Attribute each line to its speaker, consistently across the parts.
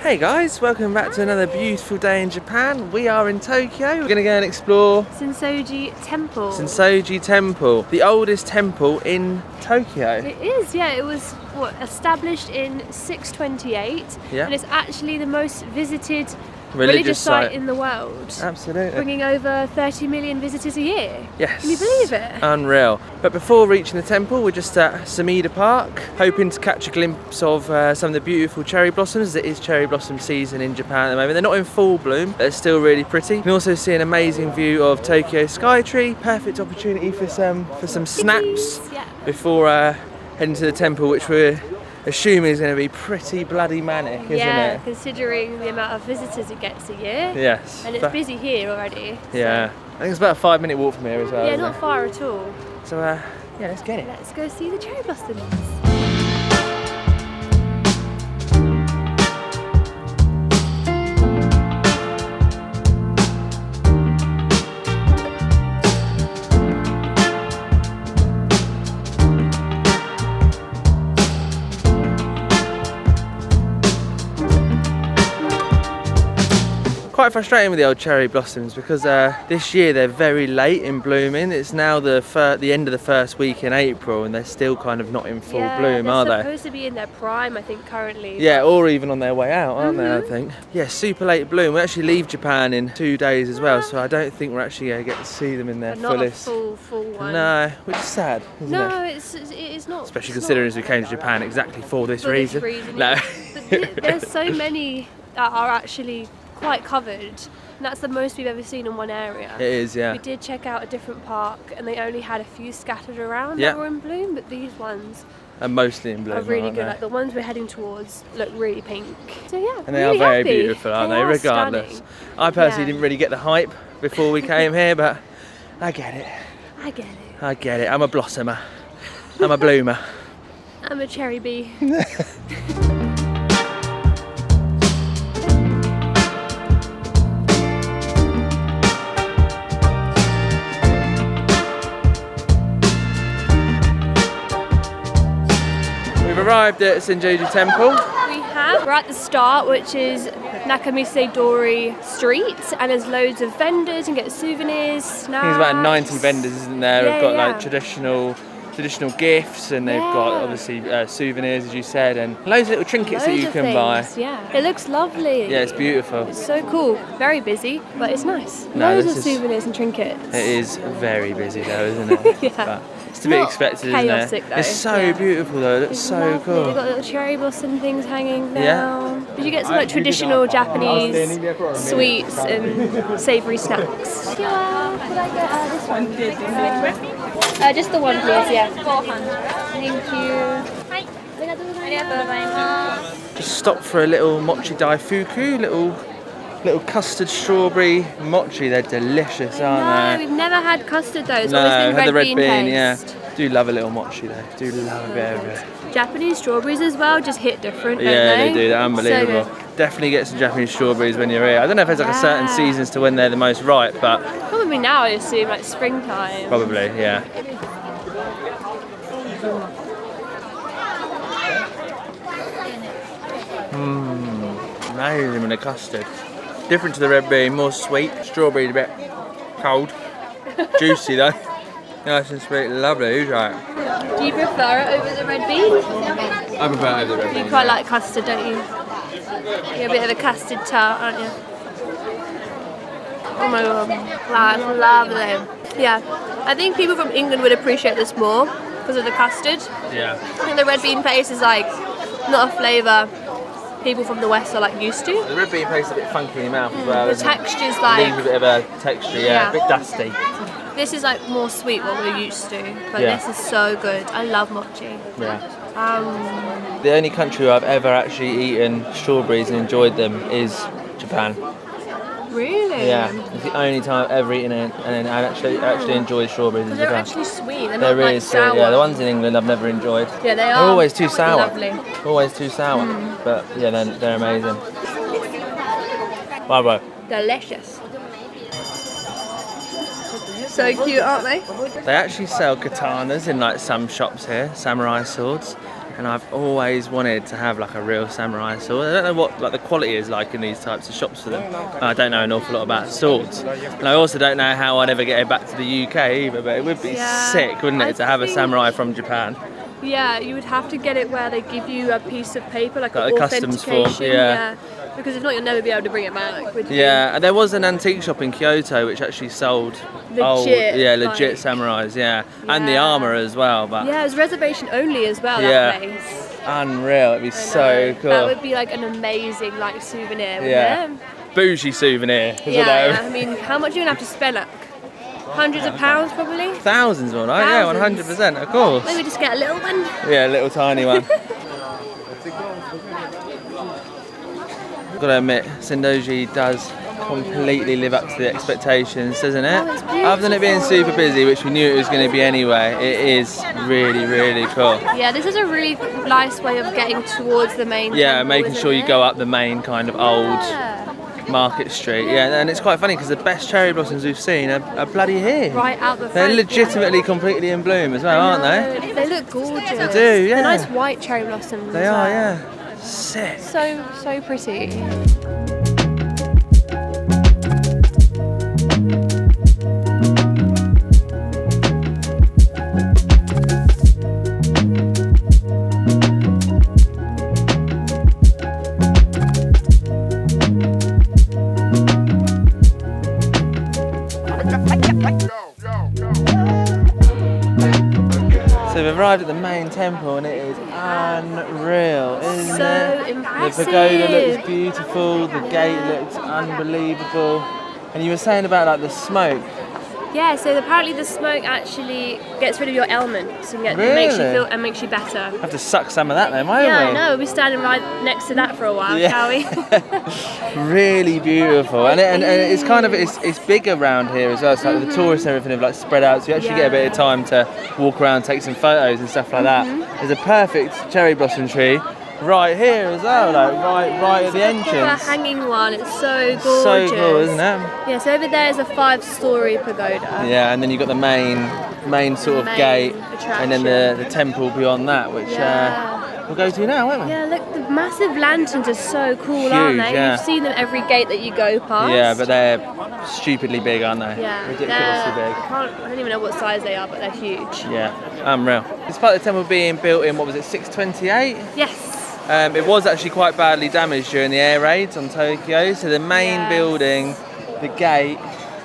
Speaker 1: Hey guys, welcome back to another beautiful day in Japan. We are in Tokyo. We're going to go and explore
Speaker 2: Sensoji Temple.
Speaker 1: Sensoji Temple, the oldest temple in Tokyo.
Speaker 2: It is, yeah. It was established in 628,
Speaker 1: Yeah.
Speaker 2: and it's actually the most visited
Speaker 1: Religious
Speaker 2: site in the world.
Speaker 1: Absolutely.
Speaker 2: Bringing over 30 million visitors a year.
Speaker 1: Yes.
Speaker 2: Can you believe it?
Speaker 1: Unreal. But before reaching the temple, we're just at Sumida Park, hoping to catch a glimpse of some of the beautiful cherry blossoms. It is cherry blossom season in Japan at the moment. They're not in full bloom, but they're still really pretty. You can also see an amazing view of Tokyo Skytree. Perfect opportunity for some snaps before heading to the temple, which we're assuming is going to be pretty bloody manic, isn't it?
Speaker 2: Considering the amount of visitors it gets a year.
Speaker 1: Yes.
Speaker 2: And it's busy here already.
Speaker 1: Yeah. I think it's about a 5-minute walk from here as well.
Speaker 2: Yeah, not far at all.
Speaker 1: So, yeah, let's get it.
Speaker 2: Let's go see the cherry blossoms.
Speaker 1: Quite frustrating with the old cherry blossoms because this year they're very late in blooming. It's now the end of the first week in April and they're still kind of not in full bloom, are they?
Speaker 2: They're supposed to be in their prime, I think, currently.
Speaker 1: Yeah, or even on their way out, aren't they, I think? Yeah, super late bloom. We actually leave Japan in 2 days as well, so I don't think we're actually going to get to see them in their fullest.
Speaker 2: Not a full one.
Speaker 1: No, which is sad, isn't it?
Speaker 2: No, it's not.
Speaker 1: Especially considering as we came to Japan exactly for this reason.
Speaker 2: No. But there's so many that are actually quite covered, and that's the most we've ever seen in one area.
Speaker 1: It is, yeah.
Speaker 2: We did check out a different park and they only had a few scattered around that were in bloom, but these ones
Speaker 1: are mostly in bloom.
Speaker 2: Are really
Speaker 1: aren't
Speaker 2: good.
Speaker 1: they?
Speaker 2: Like the ones we're heading towards look really pink. So yeah,
Speaker 1: and they
Speaker 2: really
Speaker 1: are very
Speaker 2: happy.
Speaker 1: beautiful, aren't they?
Speaker 2: Are
Speaker 1: Regardless.
Speaker 2: stunning.
Speaker 1: I personally didn't really get the hype before we came here, but I get it. I get it. I'm a blossomer. I'm a bloomer.
Speaker 2: I'm a cherry bee.
Speaker 1: We've arrived at Sensoji Temple.
Speaker 2: We're at the start, which is Nakamise-dori Street, and there's loads of vendors and get souvenirs, snacks.
Speaker 1: There's about 90 vendors, isn't there?
Speaker 2: Yeah,
Speaker 1: They've got like traditional gifts, and they've got obviously souvenirs, as you said, and loads of little trinkets that you can buy.
Speaker 2: Yeah, it looks lovely.
Speaker 1: Yeah, it's beautiful.
Speaker 2: It's so cool. Very busy, but it's nice. Loads of souvenirs and trinkets.
Speaker 1: It is very busy though, isn't it?
Speaker 2: Yeah.
Speaker 1: But it's to be expected, isn't it?
Speaker 2: Though.
Speaker 1: It's so beautiful though. It looks so cool.
Speaker 2: They've got little cherry blossom things hanging down. Did you get some like traditional Japanese sweets and savoury snacks? Could I get this one? Just the one, please. Yeah. Thank you.
Speaker 1: Just stopped for a little Mochi daifuku, little custard strawberry mochi. They're delicious, aren't they?
Speaker 2: We've never had custard though. It's
Speaker 1: No,
Speaker 2: always been
Speaker 1: had the red
Speaker 2: bean
Speaker 1: bean,
Speaker 2: paste.
Speaker 1: yeah. Do love a little mochi though. Do love a bit of it.
Speaker 2: Japanese strawberries as well just hit different, don't
Speaker 1: Yeah,
Speaker 2: they?
Speaker 1: they do. They're unbelievable.
Speaker 2: So
Speaker 1: definitely get some Japanese strawberries when you're here. I don't know if there's like a certain seasons to when they're the most ripe, but
Speaker 2: probably now I assume like springtime.
Speaker 1: probably, yeah. Amazing with the custard. Different to the red bean, more sweet. Strawberry's a bit cold. Juicy though. Nice and sweet, lovely. Who's right?
Speaker 2: Do you prefer it over the red bean?
Speaker 1: I prefer it over the red bean.
Speaker 2: You quite like custard, don't you? You're a bit of a custard tart, aren't you? Oh my god, that's lovely. Yeah, I think people from England would appreciate this more because of the custard.
Speaker 1: Yeah.
Speaker 2: I think the red bean paste is like not a flavour people from the West are like used to.
Speaker 1: The red bean paste is a bit funky in your mouth as well.
Speaker 2: The texture's like
Speaker 1: leaves a bit of a texture, a bit dusty.
Speaker 2: This is like more sweet, what we're used to, but this is so good. I love mochi.
Speaker 1: Yeah. The only country where I've ever actually eaten strawberries and enjoyed them is Japan.
Speaker 2: Really?
Speaker 1: Yeah, it's the only time I've ever eaten it and I actually enjoyed strawberries in
Speaker 2: They're
Speaker 1: Japan.
Speaker 2: actually sweet. They're
Speaker 1: They're
Speaker 2: not
Speaker 1: really
Speaker 2: like
Speaker 1: sweet.
Speaker 2: sour.
Speaker 1: Yeah, the ones in England I've never enjoyed.
Speaker 2: Yeah, they are.
Speaker 1: They're always too sour.
Speaker 2: Lovely.
Speaker 1: Always too sour. But yeah, they're amazing. Bye bye.
Speaker 2: Delicious. So cute, aren't they?
Speaker 1: They actually sell katanas in like some shops here, samurai swords. and I've always wanted to have like a real samurai sword. I don't know what like the quality is like in these types of shops for them. I don't know an awful lot about swords, and I also don't know how I'd ever get it back to the UK either. But it would be sick, wouldn't it, to have a samurai from Japan?
Speaker 2: Yeah, you would have to get it where they give you a piece of paper, like
Speaker 1: a customs form. Yeah.
Speaker 2: Because if not, you'll never be able to bring it back. Would you?
Speaker 1: Yeah, and there was an antique shop in Kyoto which actually sold legit samurais, and the armour as well. But
Speaker 2: yeah, it was reservation only as well. That place.
Speaker 1: Unreal, it'd be so cool.
Speaker 2: That would be like an amazing like souvenir, wouldn't it?
Speaker 1: Bougie souvenir.
Speaker 2: I mean, how much are you gonna have to spend? Like hundreds of pounds, probably.
Speaker 1: Thousands, more like. Yeah, 100%, of course.
Speaker 2: Maybe just get a little one.
Speaker 1: Yeah, a little tiny one. Gotta admit, Sensoji does completely live up to the expectations, doesn't it? Other than it being super busy, which we knew it was going to be anyway, it is really, really cool.
Speaker 2: Yeah, this is a really nice way of getting towards the main temple,
Speaker 1: making sure you go up the main kind of old Market Street. Yeah, and it's quite funny because the best cherry blossoms we've seen are bloody here.
Speaker 2: Right out the front.
Speaker 1: They're legitimately completely in bloom as well, aren't they?
Speaker 2: They look gorgeous.
Speaker 1: They do, yeah.
Speaker 2: They're nice white cherry blossoms.
Speaker 1: They are, yeah. Sick.
Speaker 2: So pretty.
Speaker 1: So we've arrived at the main temple and it is unreal, isn't it?
Speaker 2: So impressive.
Speaker 1: The pagoda looks beautiful, the gate looks unbelievable. And you were saying about like the smoke.
Speaker 2: Yeah, so apparently the smoke actually gets rid of your ailments and makes you feel and makes you better.
Speaker 1: I have to suck some of that then, won't we?
Speaker 2: Yeah, I know. We'll be standing right next to that for a while, shall we?
Speaker 1: Really beautiful, and it's kind of it's big around here as well. So like the tourists and everything have like spread out, so you actually get a bit of time to walk around, take some photos and stuff like that. There's a perfect cherry blossom tree right here as well, like right at the entrance.
Speaker 2: A hanging one, it's so gorgeous.
Speaker 1: So cool, isn't it?
Speaker 2: Yeah, so over there is a 5-story pagoda.
Speaker 1: Yeah, and then you've got the main sort of gate,
Speaker 2: attraction.
Speaker 1: And then the temple beyond that, which we'll go to now, won't we?
Speaker 2: Yeah, look, the massive lanterns are so cool, aren't they?
Speaker 1: Yeah.
Speaker 2: You've seen them every gate that you go past.
Speaker 1: Yeah, but they're stupidly big, aren't they?
Speaker 2: Yeah,
Speaker 1: ridiculously big.
Speaker 2: I don't even know what size they are, but they're huge.
Speaker 1: Yeah, unreal. Despite the temple being built in, what was it, 628?
Speaker 2: Yes.
Speaker 1: It was actually quite badly damaged during the air raids on Tokyo, so the main building, the gate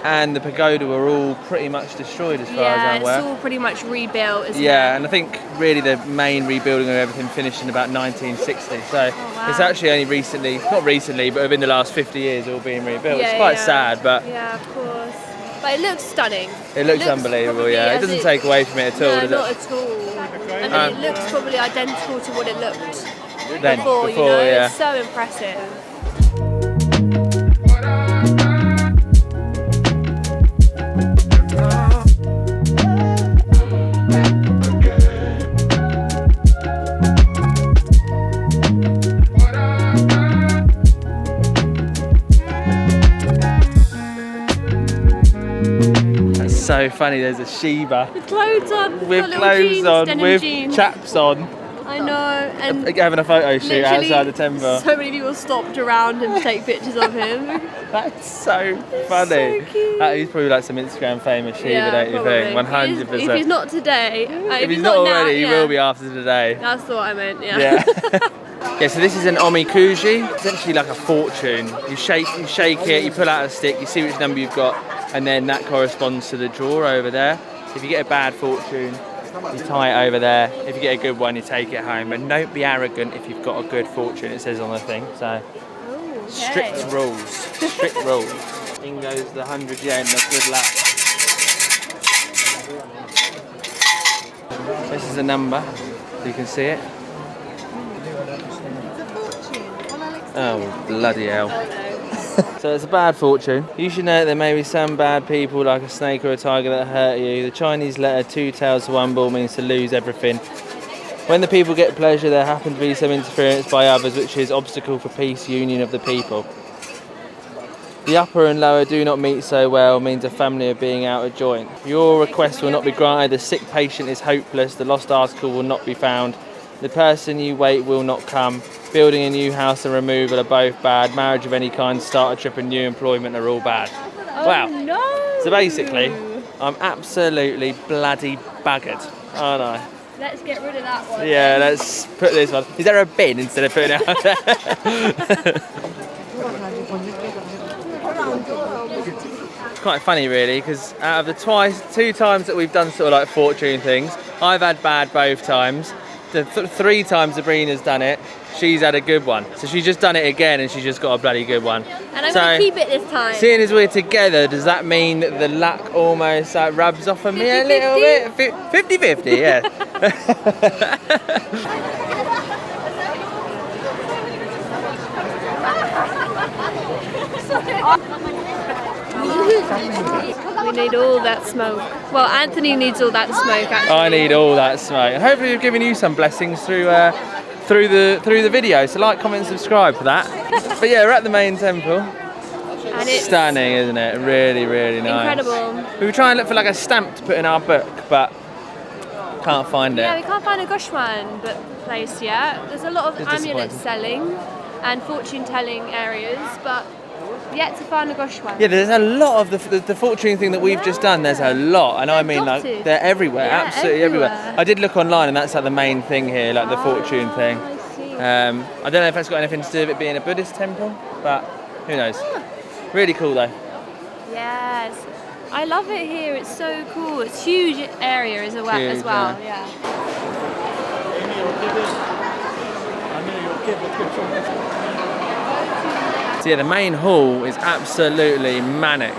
Speaker 1: and the pagoda were all pretty much destroyed as far as I'm aware.
Speaker 2: Yeah, it's all pretty much rebuilt, isn't it?
Speaker 1: Yeah, and I think really the main rebuilding of everything finished in about 1960, so it's actually only recently, not recently, but within the last 50 years all being rebuilt. It's quite sad, but...
Speaker 2: Yeah, of course. But it looks stunning.
Speaker 1: It looks unbelievable, yeah. It doesn't take away from it at all, does it?
Speaker 2: No, not at all. And then it looks probably identical to what it looked
Speaker 1: before,
Speaker 2: you know?
Speaker 1: Yeah.
Speaker 2: It's so impressive.
Speaker 1: That's so funny, there's a Shiba.
Speaker 2: With clothes on.
Speaker 1: With clothes on, with chaps on.
Speaker 2: I know, and
Speaker 1: having a photo shoot outside the temple.
Speaker 2: So many people stopped around him to take pictures of him.
Speaker 1: That's so funny.
Speaker 2: So cute.
Speaker 1: He's probably like some Instagram famous Shiba, don't you think? 100%.
Speaker 2: If he's not today,
Speaker 1: if he's not already, he will be after today.
Speaker 2: That's what I meant. Yeah.
Speaker 1: Yeah, so this is an Omikuji. It's essentially like a fortune. You shake it, you pull out a stick, you see which number you've got, and then that corresponds to the drawer over there. If you get a bad fortune, you tie it over there. If you get a good one, you take it home. But don't be arrogant if you've got a good fortune, it says on the thing. So, strict rules. Strict rules. In goes the 100 yen of good luck. This is the number, so you can see it. Oh, bloody hell. So it's a bad fortune. You should know that there may be some bad people like a snake or a tiger that hurt you. The Chinese letter 2 tails to 1 ball means to lose everything. When the people get pleasure, there happen to be some interference by others, which is obstacle for peace, union of the people. The upper and lower do not meet so well means a family are being out of joint. Your request will not be granted. The sick patient is hopeless. The lost article will not be found. The person you wait will not come. Building a new house and removal are both bad. Marriage of any kind, start a trip and new employment are all bad.
Speaker 2: Oh,
Speaker 1: Wow.
Speaker 2: No.
Speaker 1: So basically, I'm absolutely bloody buggered, aren't I?
Speaker 2: Let's get rid of that one.
Speaker 1: Yeah, let's put this one. Is there a bin instead of putting it out there? It's quite funny really, because out of the 2 times that we've done sort of like fortune things, I've had bad both times. The 3 times Sabrina's done it, she's had a good one. So she's just done it again and she's just got a bloody good one.
Speaker 2: And I'm going to keep it this time.
Speaker 1: Seeing as we're together, does that mean that the luck almost rubs off on me a little bit? 50-50, yeah.
Speaker 2: We need all that smoke. Well, Anthony needs all that smoke actually.
Speaker 1: I need all that smoke. And hopefully we've given you some blessings through the video. So like, comment, subscribe for that. But yeah, we're at the main temple.
Speaker 2: And it's
Speaker 1: stunning, isn't it? Really, really nice.
Speaker 2: incredible.
Speaker 1: We were trying to look for like a stamp to put in our book, but can't find it.
Speaker 2: Yeah, we can't find a Goshuin place yet. There's a lot of
Speaker 1: It's
Speaker 2: amulets
Speaker 1: disappointing.
Speaker 2: selling and fortune telling areas, but yet to find a Goshuin.
Speaker 1: Yeah, there's a lot of the fortune thing that we've just done. There's a lot, and I mean like
Speaker 2: dotted.
Speaker 1: they're everywhere,
Speaker 2: Yeah,
Speaker 1: absolutely everywhere.
Speaker 2: everywhere.
Speaker 1: I did look online, and that's like the main thing here, like the fortune thing.
Speaker 2: I see.
Speaker 1: I don't know if that's got anything to do with it being a Buddhist temple, but who knows? Really cool though.
Speaker 2: Yes. I love it here. It's so cool. It's a huge area as well.
Speaker 1: Huge,
Speaker 2: Yeah.
Speaker 1: So yeah, the main hall is absolutely manic.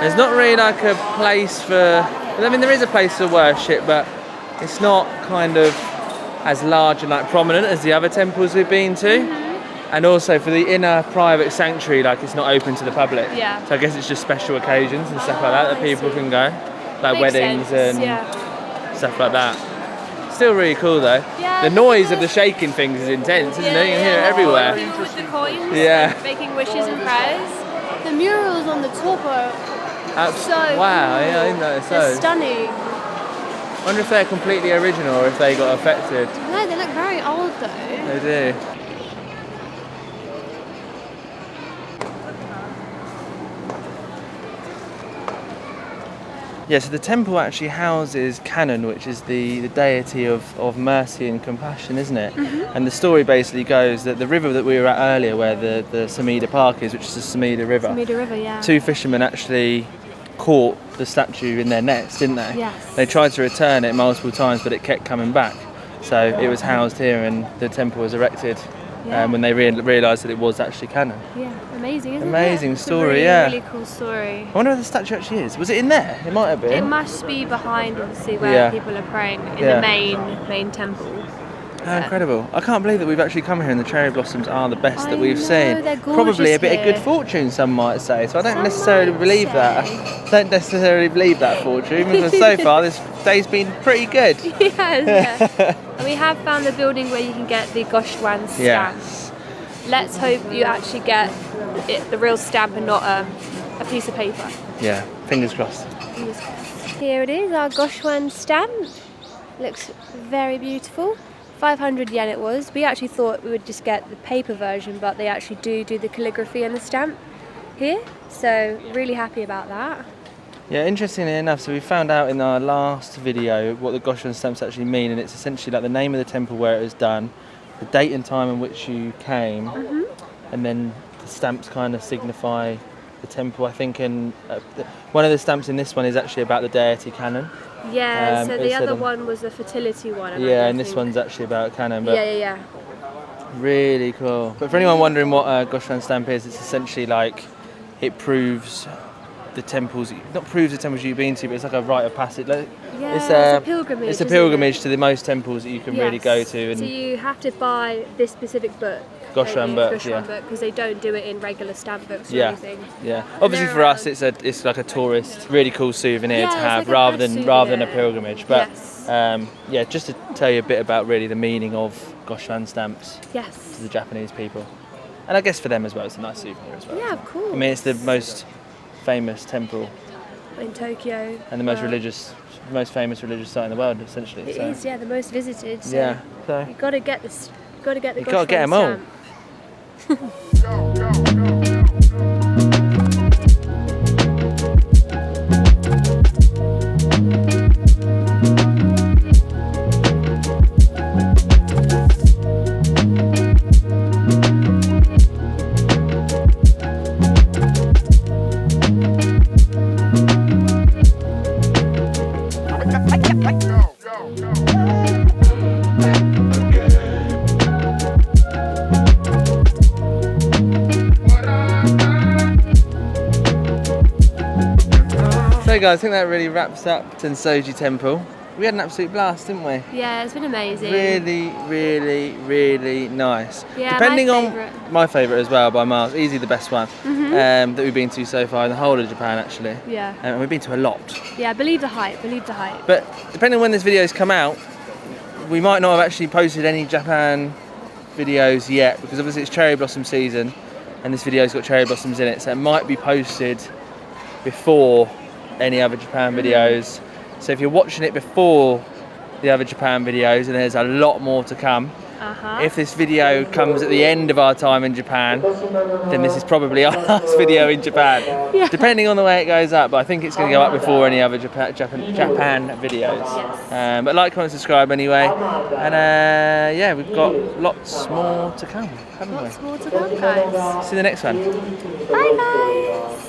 Speaker 1: There's not really like a place for, I mean there is a place for worship, but it's not kind of as large and like prominent as the other temples we've been to. And also for the inner private sanctuary, like it's not open to the public.
Speaker 2: Yeah.
Speaker 1: So I guess it's just special occasions and stuff like that that people can go, like
Speaker 2: Makes
Speaker 1: weddings
Speaker 2: sense,
Speaker 1: and
Speaker 2: yeah.
Speaker 1: stuff like that. Still really cool though.
Speaker 2: Yeah,
Speaker 1: the noise of the shaking things is intense, isn't it? You can hear it everywhere.
Speaker 2: People with the coins,
Speaker 1: Yeah.
Speaker 2: making wishes and prayers. The murals on the top are so
Speaker 1: wow,
Speaker 2: cool.
Speaker 1: yeah, I didn't notice
Speaker 2: They're
Speaker 1: those.
Speaker 2: stunning.
Speaker 1: I wonder if they're completely original or if they got affected.
Speaker 2: No, they look very old though.
Speaker 1: They do. Yeah, so the temple actually houses Kannon, which is the deity of mercy and compassion, isn't it? And the story basically goes that the river that we were at earlier, where the Sumida Park is, which is the Sumida River,
Speaker 2: Sumida River, yeah.
Speaker 1: 2 fishermen actually caught the statue in their nets, didn't they?
Speaker 2: Yes.
Speaker 1: They tried to return it multiple times, but it kept coming back. So it was housed here, and the temple was erected when they realised that it was actually Kannon.
Speaker 2: Yeah, amazing, isn't it?
Speaker 1: Amazing
Speaker 2: It's a
Speaker 1: story,
Speaker 2: really,
Speaker 1: yeah.
Speaker 2: really cool story.
Speaker 1: I wonder where the statue actually is. Was it in there? It might have been.
Speaker 2: It must be behind, obviously, where
Speaker 1: Yeah.
Speaker 2: people are praying in
Speaker 1: Yeah.
Speaker 2: the main temple.
Speaker 1: Oh, incredible. I can't believe that we've actually come here and the cherry blossoms are the best
Speaker 2: I
Speaker 1: that we've
Speaker 2: know,
Speaker 1: seen.
Speaker 2: they're
Speaker 1: Probably a
Speaker 2: gorgeous
Speaker 1: bit of good
Speaker 2: here.
Speaker 1: fortune, some might say. So I don't
Speaker 2: Some
Speaker 1: necessarily
Speaker 2: might
Speaker 1: believe that.
Speaker 2: say.
Speaker 1: Don't necessarily believe that fortune, because so far this day's been pretty good.
Speaker 2: Yes, yeah. And we have found the building where you can get the Goshuin stamp.
Speaker 1: Yes.
Speaker 2: Let's hope you actually get the real stamp and not a piece of paper.
Speaker 1: Yeah, fingers crossed.
Speaker 2: Here it is, our Goshuin stamp. Looks very beautiful. 500 yen it was. We actually thought we would just get the paper version, but they actually do the calligraphy and the stamp here. So really happy about that.
Speaker 1: Yeah, interestingly enough, so we found out in our last video what the Goshuin stamps actually mean, and it's essentially like the name of the temple where it was done, the date and time in which you came, and then the stamps kind of signify the temple, I think. And one of the stamps in this one is actually about the deity Kannon.
Speaker 2: Yeah, so
Speaker 1: it
Speaker 2: the
Speaker 1: said
Speaker 2: other
Speaker 1: on-
Speaker 2: one was the fertility one.
Speaker 1: Yeah, and this one's actually about Kannon. But
Speaker 2: Yeah.
Speaker 1: really cool. But for anyone wondering what a Goshuin stamp is, it's essentially like it proves the temples, not proves the temples you've been to, but it's like a rite of passage. Like,
Speaker 2: Yeah, it's a pilgrimage.
Speaker 1: It's a
Speaker 2: isn't
Speaker 1: pilgrimage
Speaker 2: it?
Speaker 1: to the most temples that you can really go to. And
Speaker 2: So you have to buy this specific book.
Speaker 1: Goshuin book, yeah.
Speaker 2: Because they don't do it in regular stamp books or
Speaker 1: yeah,
Speaker 2: anything.
Speaker 1: yeah. Obviously
Speaker 2: they're
Speaker 1: for us,
Speaker 2: around-
Speaker 1: it's like a tourist, really cool souvenir
Speaker 2: Yeah,
Speaker 1: to
Speaker 2: it's
Speaker 1: have,
Speaker 2: like a
Speaker 1: rather
Speaker 2: nice
Speaker 1: than a
Speaker 2: souvenir.
Speaker 1: pilgrimage. But
Speaker 2: Yes.
Speaker 1: yeah, just to tell you a bit about really the meaning of Goshuin stamps
Speaker 2: Yes.
Speaker 1: to the Japanese people, and I guess for them as well, it's a nice souvenir as well.
Speaker 2: Yeah, of course.
Speaker 1: I mean, it's the most famous temple
Speaker 2: in Tokyo.
Speaker 1: And the most most famous religious site in the world, essentially.
Speaker 2: It is, yeah, the most visited. So
Speaker 1: yeah. So
Speaker 2: you got to get this. Got to get the.
Speaker 1: You got to get them all. So guys, I think that really wraps up Sensoji Temple. We had an absolute blast, didn't we?
Speaker 2: Yeah, it's been amazing.
Speaker 1: Really, really, really nice.
Speaker 2: Yeah,
Speaker 1: Depending
Speaker 2: my
Speaker 1: favourite as well by miles, easily the best one that we've been to so far in the whole of Japan actually.
Speaker 2: Yeah.
Speaker 1: And we've been to a lot.
Speaker 2: Yeah, believe the hype, believe the hype.
Speaker 1: But depending on when this video's come out, we might not have actually posted any Japan videos yet because obviously it's cherry blossom season and this video's got cherry blossoms in it, so it might be posted before any other Japan videos. So if you're watching it before the other Japan videos, and there's a lot more to come. If this video comes at the end of our time in Japan, then this is probably our last video in Japan.
Speaker 2: Yeah.
Speaker 1: Depending on the way it goes up, but I think it's going to go up before any other Japan videos.
Speaker 2: Yes.
Speaker 1: But like, comment, subscribe anyway. And yeah, we've got lots more to come, haven't we?
Speaker 2: Lots more to come, guys.
Speaker 1: See you in the next one.
Speaker 2: Bye, guys.